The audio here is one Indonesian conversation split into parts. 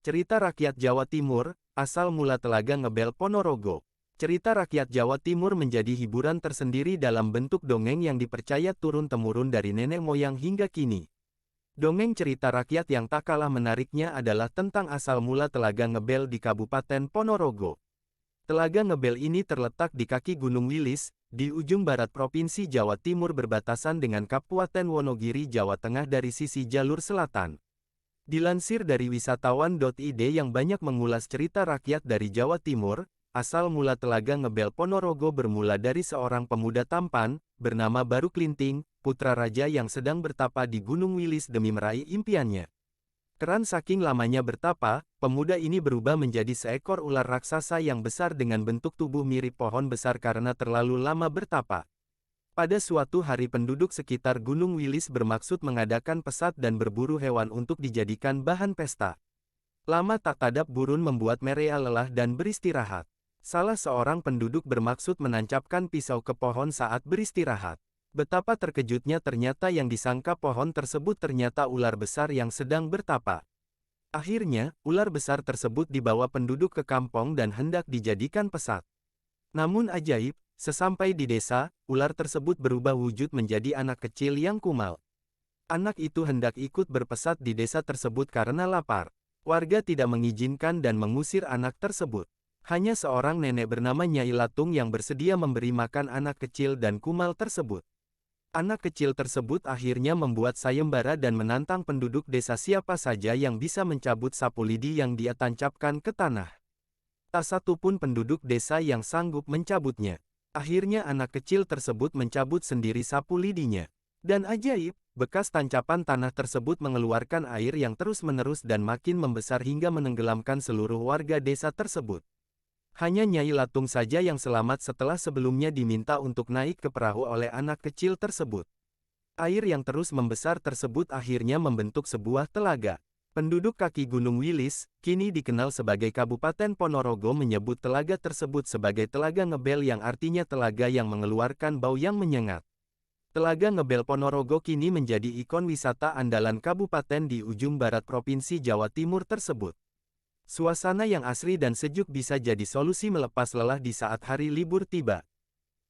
Cerita rakyat Jawa Timur, asal mula Telaga Ngebel Ponorogo. Cerita rakyat Jawa Timur menjadi hiburan tersendiri dalam bentuk dongeng yang dipercaya turun-temurun dari nenek moyang hingga kini. Dongeng cerita rakyat yang tak kalah menariknya adalah tentang asal mula Telaga Ngebel di Kabupaten Ponorogo. Telaga Ngebel ini terletak di kaki Gunung Wilis, di ujung barat Provinsi Jawa Timur berbatasan dengan Kabupaten Wonogiri, Jawa Tengah dari sisi jalur selatan. Dilansir dari wisatawan.id yang banyak mengulas cerita rakyat dari Jawa Timur, asal mula Telaga Ngebel Ponorogo bermula dari seorang pemuda tampan, bernama Baru Klinting, putra raja yang sedang bertapa di Gunung Wilis demi meraih impiannya. Keran saking lamanya bertapa, pemuda ini berubah menjadi seekor ular raksasa yang besar dengan bentuk tubuh mirip pohon besar karena terlalu lama bertapa. Pada suatu hari penduduk sekitar Gunung Wilis bermaksud mengadakan pesat dan berburu hewan untuk dijadikan bahan pesta. Lama tak tadap burun membuat mereka lelah dan beristirahat. Salah seorang penduduk bermaksud menancapkan pisau ke pohon saat beristirahat. Betapa terkejutnya ternyata yang disangka pohon tersebut ternyata ular besar yang sedang bertapa. Akhirnya, ular besar tersebut dibawa penduduk ke kampung dan hendak dijadikan pesat. Namun ajaib, sesampai di desa, ular tersebut berubah wujud menjadi anak kecil yang kumal. Anak itu hendak ikut berpesat di desa tersebut karena lapar. Warga tidak mengizinkan dan mengusir anak tersebut. Hanya seorang nenek bernama Nyai Latung yang bersedia memberi makan anak kecil dan kumal tersebut. Anak kecil tersebut akhirnya membuat sayembara dan menantang penduduk desa siapa saja yang bisa mencabut sapu lidi yang dia tancapkan ke tanah. Tak satu pun penduduk desa yang sanggup mencabutnya. Akhirnya anak kecil tersebut mencabut sendiri sapu lidinya. Dan ajaib, bekas tancapan tanah tersebut mengeluarkan air yang terus-menerus dan makin membesar hingga menenggelamkan seluruh warga desa tersebut. Hanya Nyai Latung saja yang selamat setelah sebelumnya diminta untuk naik ke perahu oleh anak kecil tersebut. Air yang terus membesar tersebut akhirnya membentuk sebuah telaga. Penduduk kaki Gunung Wilis, kini dikenal sebagai Kabupaten Ponorogo, menyebut telaga tersebut sebagai Telaga Ngebel yang artinya telaga yang mengeluarkan bau yang menyengat. Telaga Ngebel Ponorogo kini menjadi ikon wisata andalan kabupaten di ujung barat Provinsi Jawa Timur tersebut. Suasana yang asri dan sejuk bisa jadi solusi melepas lelah di saat hari libur tiba.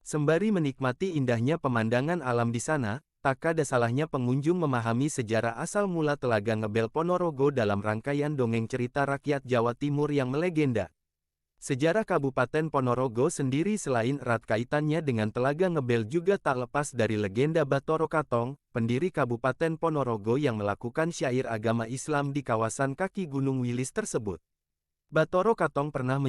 Sembari menikmati indahnya pemandangan alam di sana, tak ada salahnya pengunjung memahami sejarah asal mula Telaga Ngebel Ponorogo dalam rangkaian dongeng cerita rakyat Jawa Timur yang melegenda. Sejarah Kabupaten Ponorogo sendiri selain erat kaitannya dengan Telaga Ngebel juga tak lepas dari legenda Bathara Katong, pendiri Kabupaten Ponorogo yang melakukan syair agama Islam di kawasan kaki Gunung Wilis tersebut. Bathara Katong pernah